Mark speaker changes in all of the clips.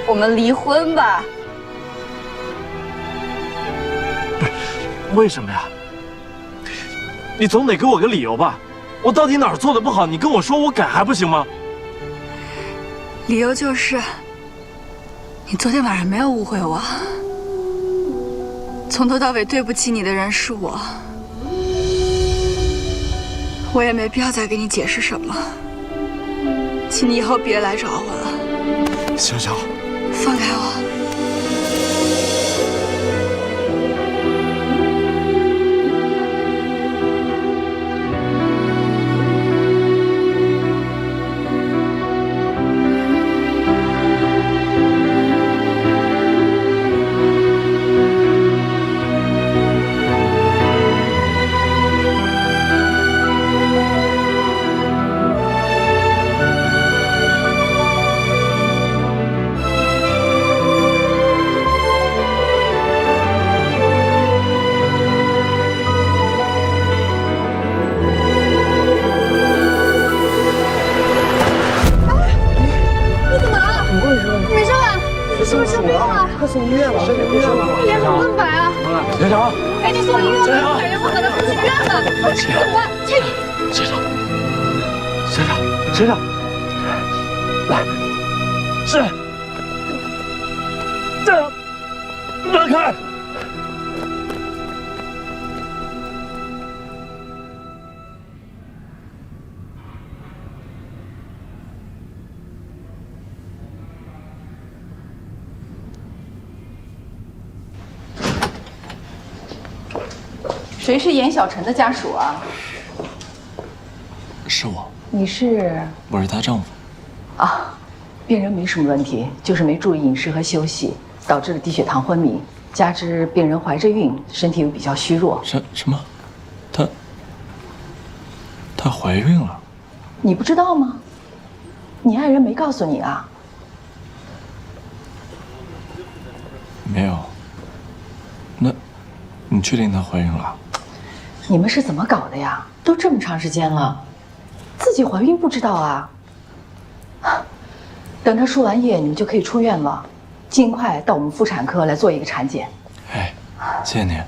Speaker 1: 我们离婚吧。
Speaker 2: 不是，为什么呀？你总得给我个理由吧？我到底哪儿做的不好？你跟我说，我改还不行吗？
Speaker 1: 理由就是，你昨天晚上没有误会我，从头到尾对不起你的人是我，我也没必要再给你解释什么，请你以后别来找我了。
Speaker 2: 小小，
Speaker 1: 放开我！
Speaker 3: 快送医院吧！
Speaker 1: 脸怎么那么白啊？
Speaker 2: 学长，
Speaker 1: 赶紧送医院吧！感觉不可能，快去医院吧！怎么了？
Speaker 2: 学长，学长，来，是，这样，让开。
Speaker 4: 谁是严小晨的家属啊？
Speaker 5: 是我，
Speaker 4: 你是？
Speaker 5: 我是她丈夫。
Speaker 4: 啊，病人没什么问题，就是没注意饮食和休息，导致了低血糖昏迷，加之病人怀着孕，身体又比较虚弱。
Speaker 5: 什么？她怀孕了？
Speaker 4: 你不知道吗？你爱人没告诉你啊？
Speaker 5: 没有。那，你确定她怀孕了？
Speaker 4: 你们是怎么搞的呀？都这么长时间了，自己怀孕不知道啊？等她输完液，你们就可以出院了，尽快到我们妇产科来做一个产检。
Speaker 5: 哎，谢谢你。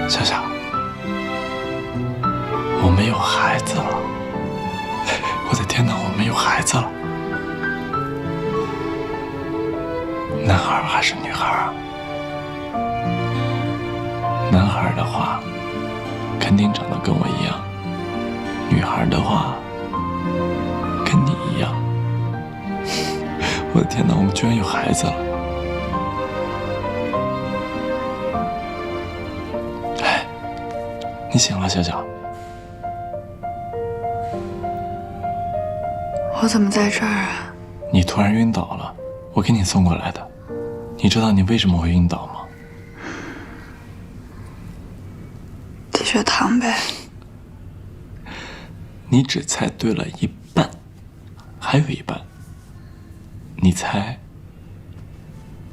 Speaker 5: 小小，我们有孩子了！我的天哪，我们有孩子了！男孩还是女孩啊？男孩的话，肯定长得跟我一样；女孩的话，跟你一样。我的天哪，我们居然有孩子了！你醒了，小小。
Speaker 1: 我怎么在这儿啊？
Speaker 5: 你突然晕倒了，我给你送过来的。你知道你为什么会晕倒吗？
Speaker 1: 低血糖呗。
Speaker 5: 你只猜对了一半，还有一半。你猜，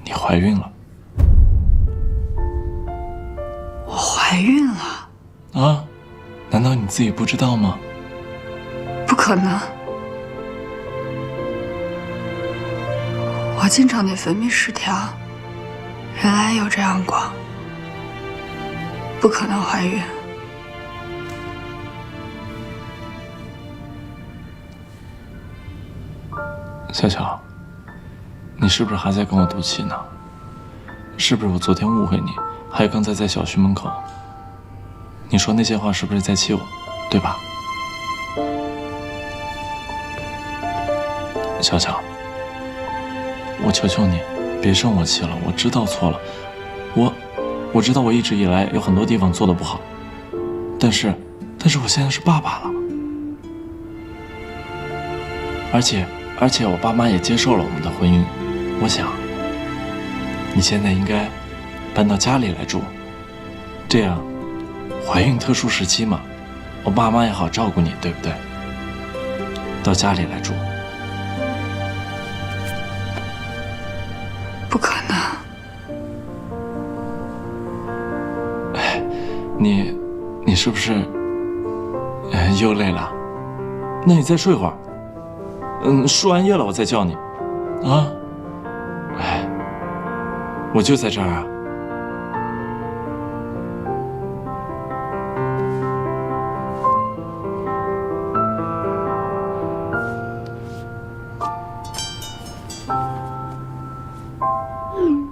Speaker 5: 你怀孕了。
Speaker 1: 我怀孕了。
Speaker 5: 啊？难道你自己不知道吗？
Speaker 1: 不可能，我经常内分泌失调，原来有这样过，不可能怀孕。
Speaker 5: 小小，你是不是还在跟我赌气呢？是不是我昨天误会你？还有刚才在小区门口，你说那些话是不是在气我，对吧？小小，我求求你，别生我气了，我知道错了，我知道我一直以来有很多地方做得不好，但是我现在是爸爸了，而且我爸妈也接受了我们的婚姻，我想你现在应该搬到家里来住，这样怀孕特殊时期嘛，我爸妈也好照顾你，对不对？到家里来住。
Speaker 1: 不可能。
Speaker 5: 你是不是又累了？那你再睡会儿。输完液了我再叫你。啊？我就在这儿啊。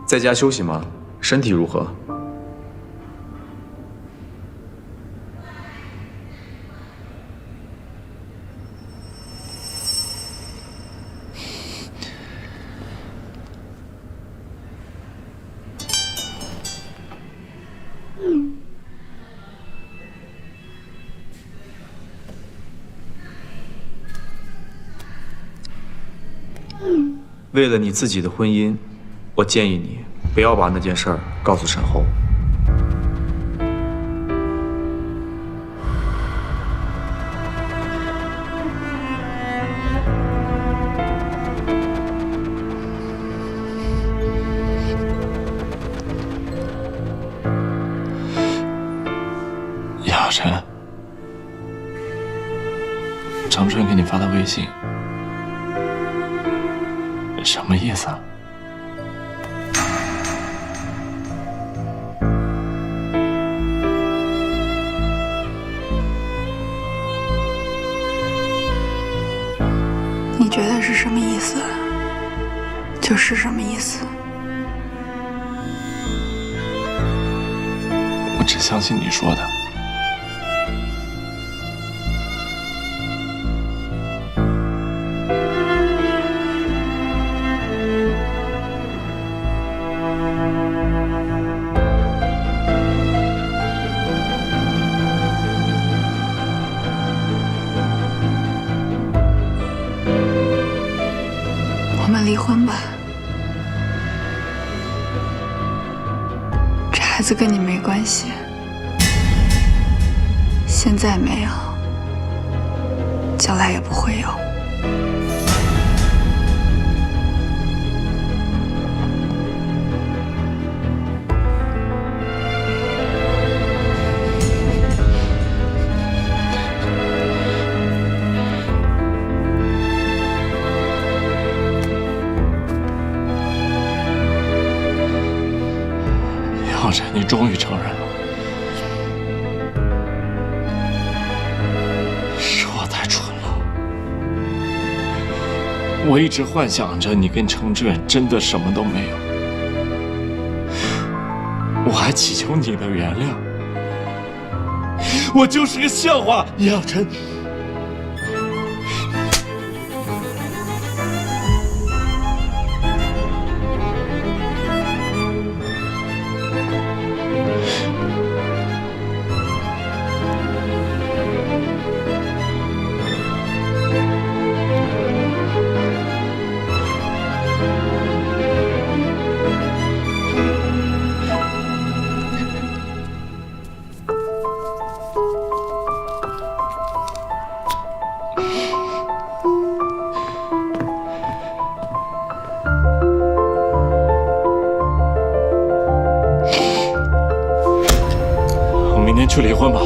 Speaker 6: 在家休息吗？身体如何？为了你自己的婚姻，我建议你不要把那件事儿告诉沈后。
Speaker 5: 亚晨，长春给你发的微信，什么意思啊？
Speaker 1: 你觉得是什么意思，就是什么意思。
Speaker 5: 我只相信你说的。
Speaker 1: 我们离婚吧，这孩子跟你没关系，现在没有，将来也不会有。
Speaker 5: 亚晨，你终于承认了，是我太蠢了。我一直幻想着你跟程志远真的什么都没有，我还祈求你的原谅。我就是个笑话，亚晨。明天去离婚吧。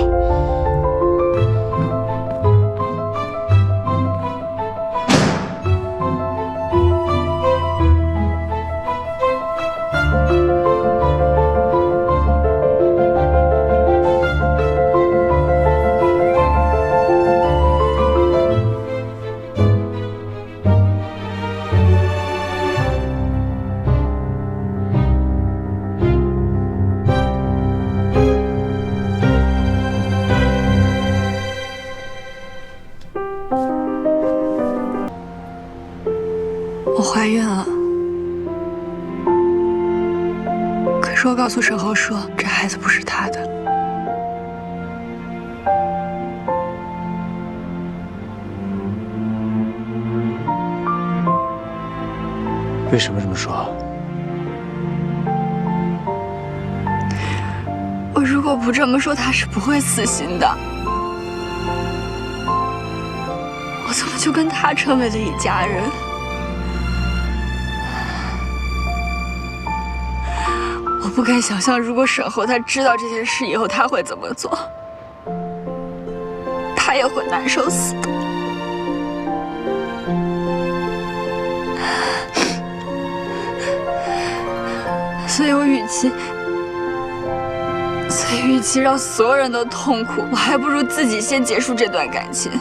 Speaker 1: 说告诉沈侯说，这孩子不是他的。
Speaker 2: 为什么这么说？
Speaker 1: 我如果不这么说，他是不会死心的。我怎么就跟他成为了一家人？我不敢想象，如果沈侯他知道这件事以后，他会怎么做？他也会难受死的。所以与其让所有人都痛苦，我还不如自己先结束这段感情。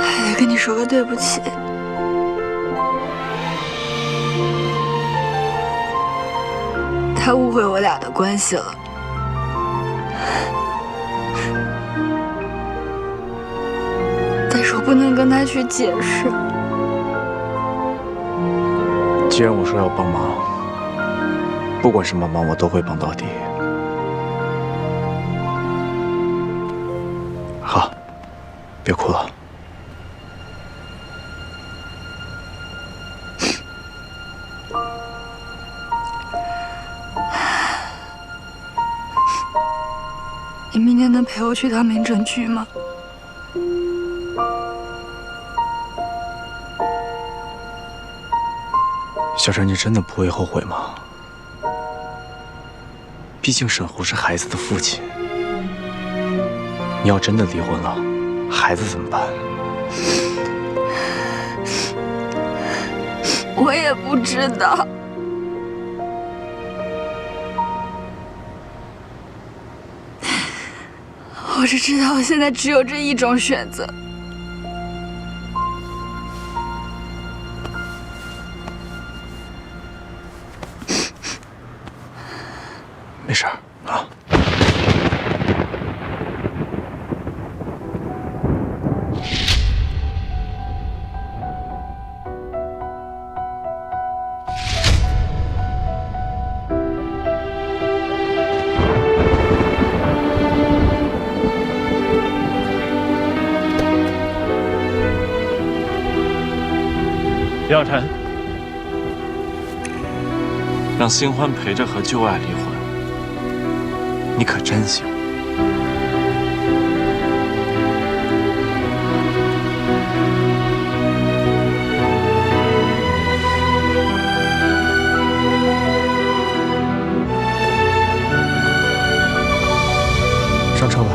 Speaker 1: 还得跟你说个对不起。他误会我俩的关系了。但是我不能跟他去解释。
Speaker 2: 既然我说要帮忙，不管什么忙我都会帮到底。好，别哭了。
Speaker 1: 你明天能陪我去趟民政局吗？
Speaker 2: 小婵，你真的不会后悔吗？毕竟沈侯是孩子的父亲，你要真的离婚了，孩子怎么办？
Speaker 1: 我也不知道。我只知道现在只有这一种选择。
Speaker 2: 没事儿啊。
Speaker 5: 杨晨，让新欢陪着和旧爱离婚，
Speaker 2: 你可真行。上车吧。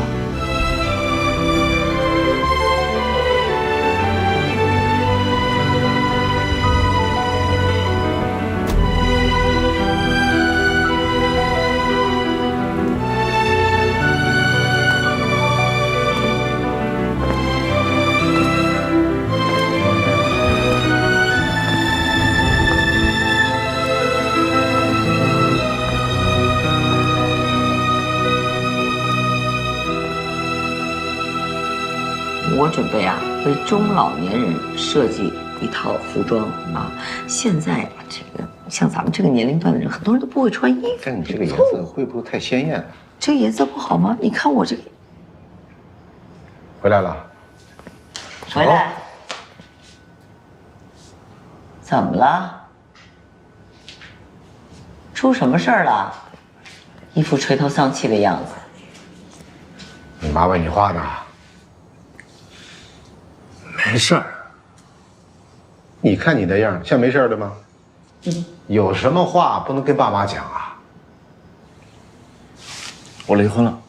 Speaker 7: 我准备为中老年人设计一套服装现在这个像咱们这个年龄段的人，很多人都不会穿衣服。
Speaker 8: 但你这个颜色会不会太鲜艳了？
Speaker 7: 这个颜色不好吗？你看我这个。
Speaker 8: 回来了。
Speaker 7: 回来。怎么了？出什么事儿了？一副垂头丧气的样子。
Speaker 8: 你妈问你话呢。
Speaker 2: 没事儿。
Speaker 8: 你看你那样，像没事的吗？有什么话不能跟爸妈讲啊？
Speaker 2: 我离婚了。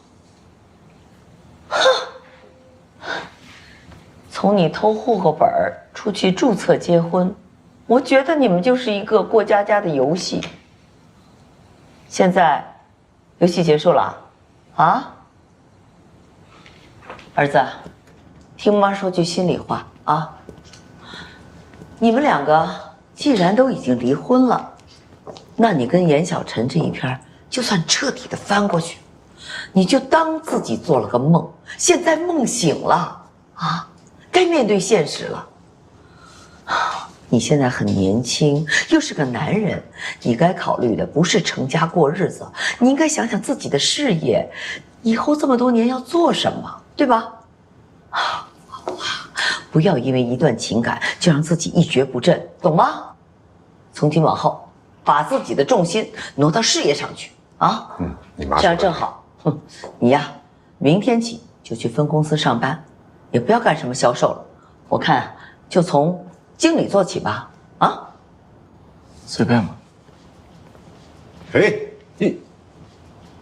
Speaker 7: 从你偷户口本出去注册结婚，我觉得你们就是一个过家家的游戏。现在，游戏结束了，儿子，听妈说句心里话你们两个既然都已经离婚了，那你跟严小晨这一篇就算彻底的翻过去，你就当自己做了个梦，现在梦醒了该面对现实了。你现在很年轻，又是个男人，你该考虑的不是成家过日子，你应该想想自己的事业，以后这么多年要做什么，对吧？不要因为一段情感就让自己一蹶不振，懂吗？从今往后，把自己的重心挪到事业上去啊！
Speaker 8: 你妈
Speaker 7: 这样正好。你呀，明天起就去分公司上班，也不要干什么销售了，我看就从经理做起吧。啊，
Speaker 5: 随便吧。
Speaker 8: 哎，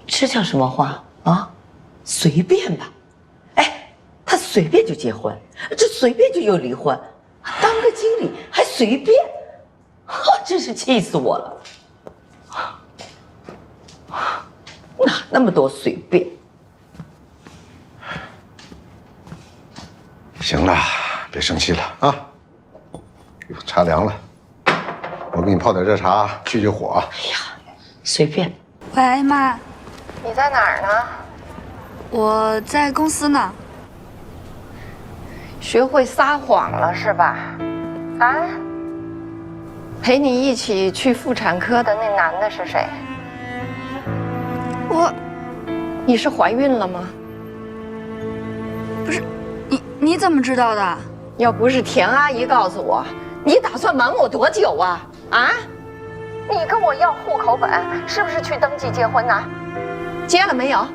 Speaker 7: 这叫什么话啊？随便吧。哎，他随便就结婚，这随便就又离婚，当个经理还随便，真是气死我了。哪那么多随便？
Speaker 8: 行了，别生气了啊！茶凉了，我给你泡点热茶去火。
Speaker 7: 哎呀，随便。
Speaker 1: 喂，妈，
Speaker 3: 你在哪儿呢？
Speaker 1: 我在公司呢。
Speaker 3: 学会撒谎了是吧？啊？陪你一起去妇产科的那男的是谁？你是怀孕了吗？
Speaker 1: 不是，你怎么知道的？
Speaker 3: 要不是田阿姨告诉我，你打算瞒我多久啊？啊？你跟我要户口本，是不是去登记结婚呢？结了没有？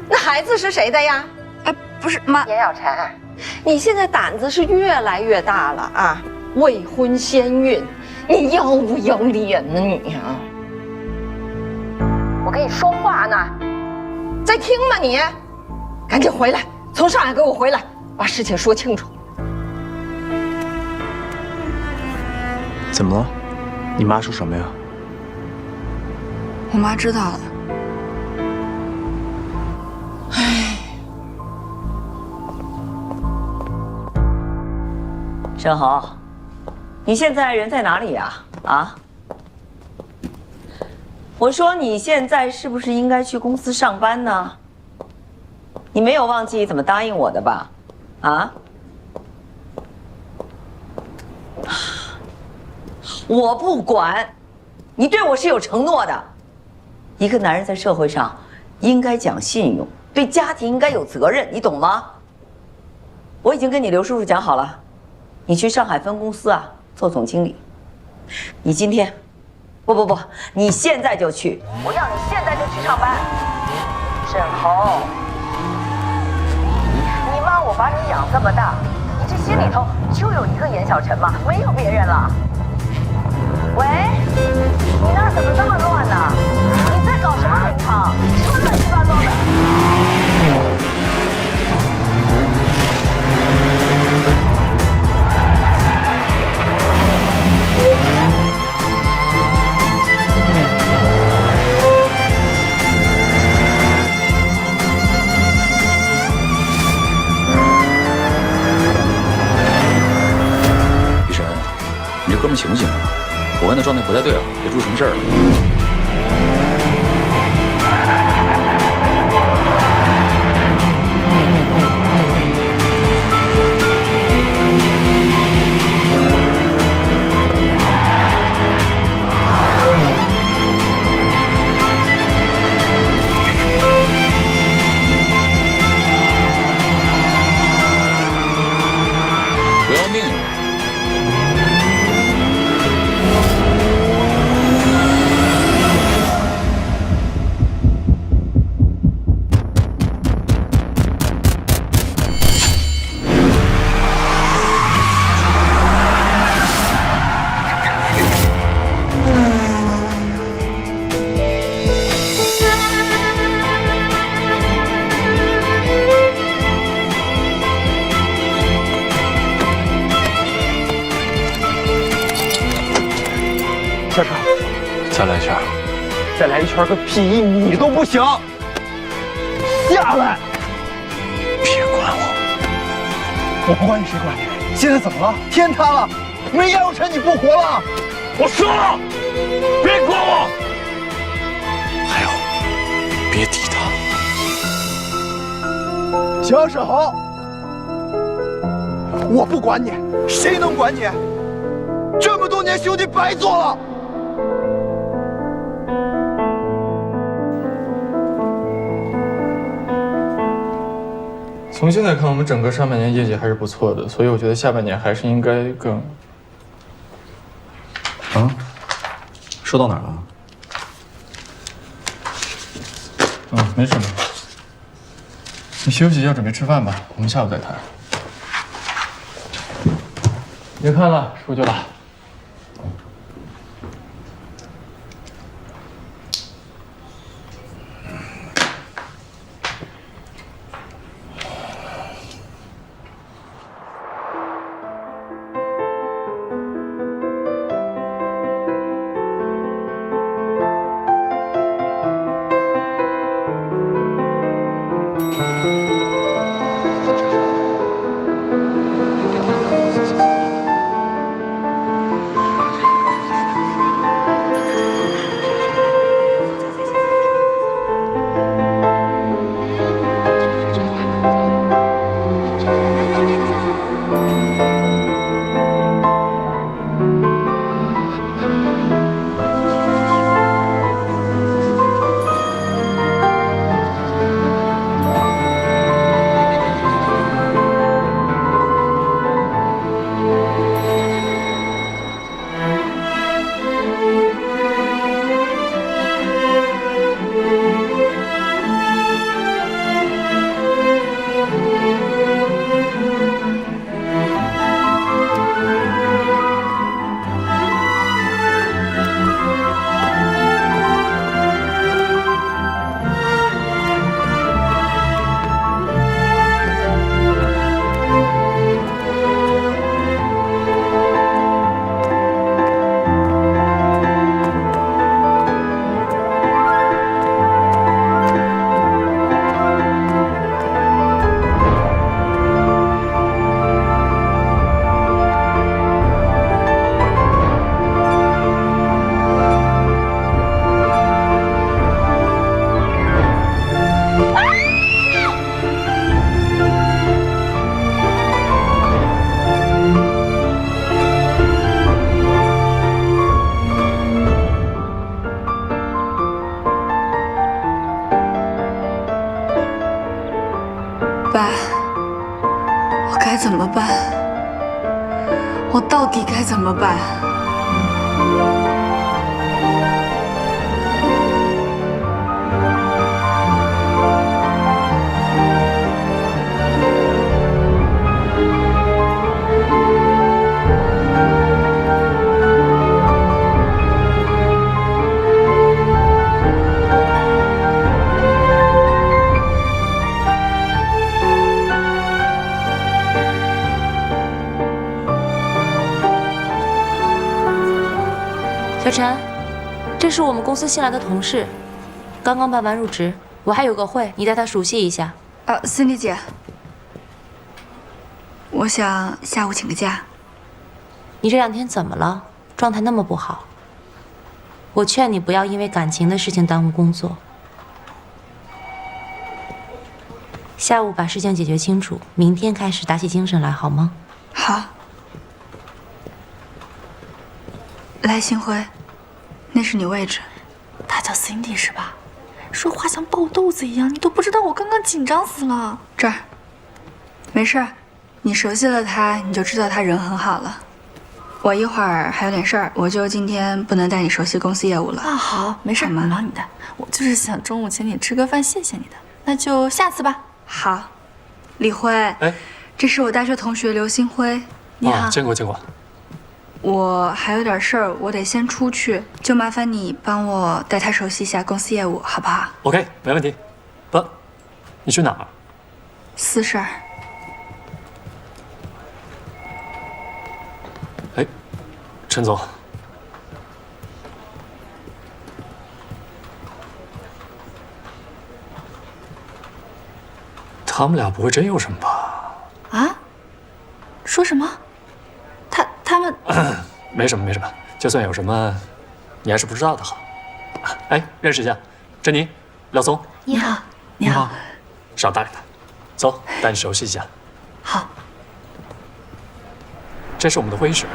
Speaker 3: 那孩子是谁的呀？
Speaker 1: 哎，不是妈，
Speaker 3: 严小晨，你现在胆子是越来越大了啊！未婚先孕，你要不要脸呢你啊？我跟你说话呢，在听吗你？赶紧回来，从上海给我回来，把事情说清楚。
Speaker 6: 怎么了？你妈说什么呀？
Speaker 1: 我妈知道了。
Speaker 7: 沈豪，你现在人在哪里呀？啊？我说你现在是不是应该去公司上班呢？你没有忘记怎么答应我的吧？啊？我不管，你对我是有承诺的。一个男人在社会上应该讲信用，对家庭应该有责任，你懂吗？我已经跟你刘叔叔讲好了，你去上海分公司啊做总经理。你今天，不，你现在就去，我要你现在就去上班。沈侯，你妈我把你养这么大，你这心里头就有一个严小晨吗？没有别人了。喂，你那儿怎么这么乱呢？你在搞什么名堂？什么乱七八糟的？
Speaker 9: 雨神，你这哥们醒不醒啊？我看他状态不太对啊，别出什么事儿了。不要命啊！
Speaker 2: 下车，
Speaker 5: 再来一圈。
Speaker 2: 再来一圈个屁！1米都不行！下来！
Speaker 5: 别管我！
Speaker 2: 我不管你，谁管你？现在怎么了？天塌了！没杨有成你不活了！我说了，别管我！
Speaker 5: 还有，别抵他。
Speaker 2: 小沈豪，我不管你，谁能管你？这么多年兄弟白做了。
Speaker 5: 从现在看，我们整个上半年业绩还是不错的，所以我觉得下半年还是应该更……
Speaker 6: 啊？说到哪儿了？
Speaker 5: 没什么。你休息，要准备吃饭吧，我们下午再谈。别看了，出去了。
Speaker 1: 爸，我该怎么办？我到底该怎么办？
Speaker 10: 小陈，这是我们公司新来的同事，刚刚办完入职，我还有个会，你带他熟悉一下。
Speaker 1: Cindy 姐，我想下午请个假。
Speaker 10: 你这2天怎么了？状态那么不好。我劝你不要因为感情的事情耽误工作。下午把事情解决清楚，明天开始打起精神来，好吗？
Speaker 1: 好。来，星辉，那是你位置。
Speaker 11: 她叫 Cindy 是吧？说话像爆豆子一样，你都不知道我刚刚紧张死了。
Speaker 1: 这儿，没事儿，你熟悉了她，你就知道她人很好了。我一会儿还有点事儿，我就今天不能带你熟悉公司业务了。
Speaker 11: 啊，好，没事，我忙你的。我就是想中午请你吃个饭，谢谢你的。那就下次吧。
Speaker 1: 好，李辉，
Speaker 12: 哎，
Speaker 1: 这是我大学同学刘星辉。你好，
Speaker 12: 见过见过。
Speaker 1: 我还有点事儿，我得先出去，就麻烦你帮我带他熟悉一下公司业务，好不好
Speaker 12: ？OK， 没问题。不，你去哪儿？
Speaker 1: 私事儿。
Speaker 12: 哎，陈总，他们俩不会真有什么吧？
Speaker 11: 啊？说什么？他们
Speaker 12: 没什么没什么，就算有什么，你还是不知道的好。哎，认识一下，珍妮，廖松。
Speaker 11: 你好，你好。
Speaker 12: 少搭理他，走，带你熟悉一下。
Speaker 11: 好。
Speaker 12: 这是我们的会议室。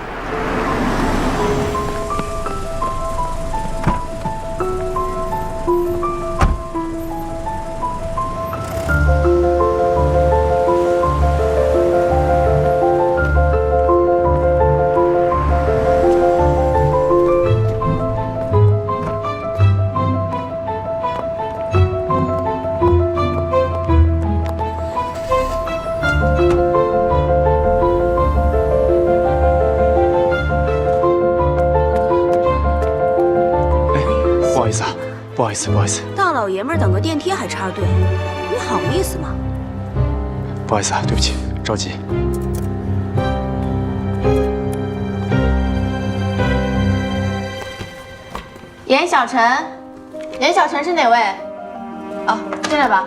Speaker 2: 好意思，不好意思，
Speaker 13: 大老爷们儿等个电梯还插队，你好意思吗？
Speaker 2: 不好意思啊，对不起，着急。
Speaker 14: 严小晨，严小晨是哪位？哦，进来吧。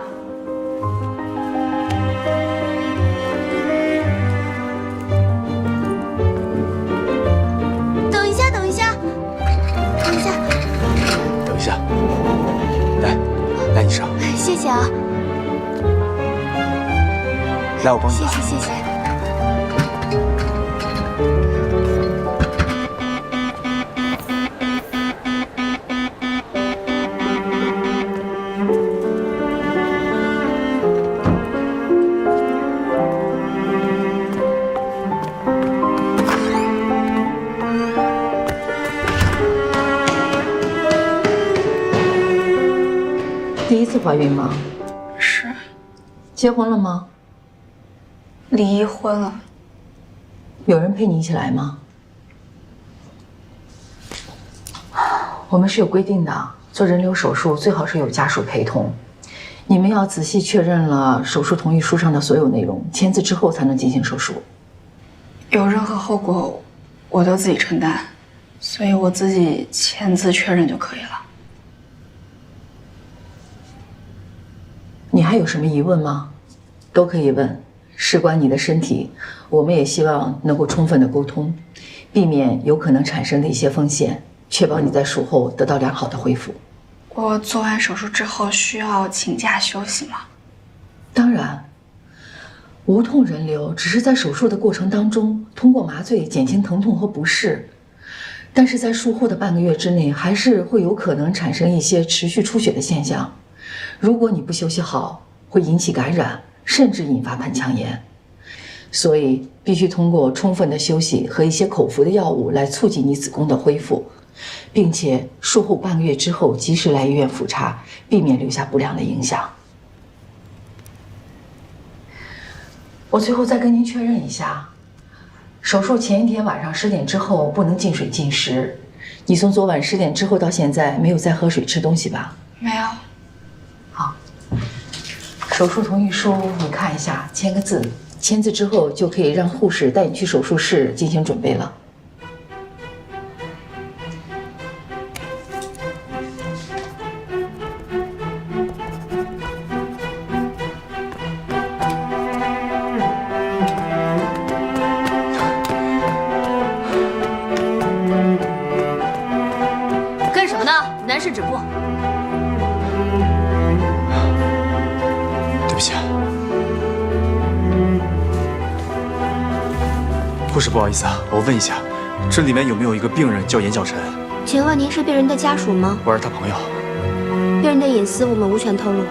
Speaker 13: 等一下，等一下，等一下，
Speaker 2: 等一下，来，你上。
Speaker 13: 谢谢啊。
Speaker 2: 来，我帮你
Speaker 13: 谢
Speaker 2: 拿。
Speaker 13: 谢谢谢。
Speaker 4: 第一次怀孕吗？
Speaker 1: 是。
Speaker 4: 结婚了吗？
Speaker 1: 离婚了。
Speaker 4: 有人陪你一起来吗？我们是有规定的，做人流手术最好是有家属陪同。你们要仔细确认了手术同意书上的所有内容，签字之后才能进行手术。
Speaker 1: 有任何后果，我都自己承担，所以我自己签字确认就可以了。
Speaker 4: 你还有什么疑问吗？都可以问。事关你的身体，我们也希望能够充分的沟通，避免有可能产生的一些风险，确保你在术后得到良好的恢复。
Speaker 1: 我做完手术之后需要请假休息吗？
Speaker 4: 当然，无痛人流只是在手术的过程当中通过麻醉减轻疼痛和不适，但是在术后的半个月之内，还是会有可能产生一些持续出血的现象。如果你不休息好，会引起感染，甚至引发盆腔炎。所以必须通过充分的休息和一些口服的药物来促进你子宫的恢复，并且术后半个月之后及时来医院复查，避免留下不良的影响。我最后再跟您确认一下，手术前一天晚上10点之后不能进水进食。你从昨晚10点之后到现在没有再喝水吃东西吧？
Speaker 1: 没有。
Speaker 4: 好，手术同意书你看一下，签个字，签字之后就可以让护士带你去手术室进行准备了。
Speaker 14: 干什么呢？男士止步。
Speaker 2: 对不起啊，护士，不好意思啊，我问一下，这里面有没有一个病人叫严小晨？
Speaker 13: 请问您是病人的家属吗？
Speaker 2: 我是他朋友。
Speaker 13: 病人的隐私我们无权透露。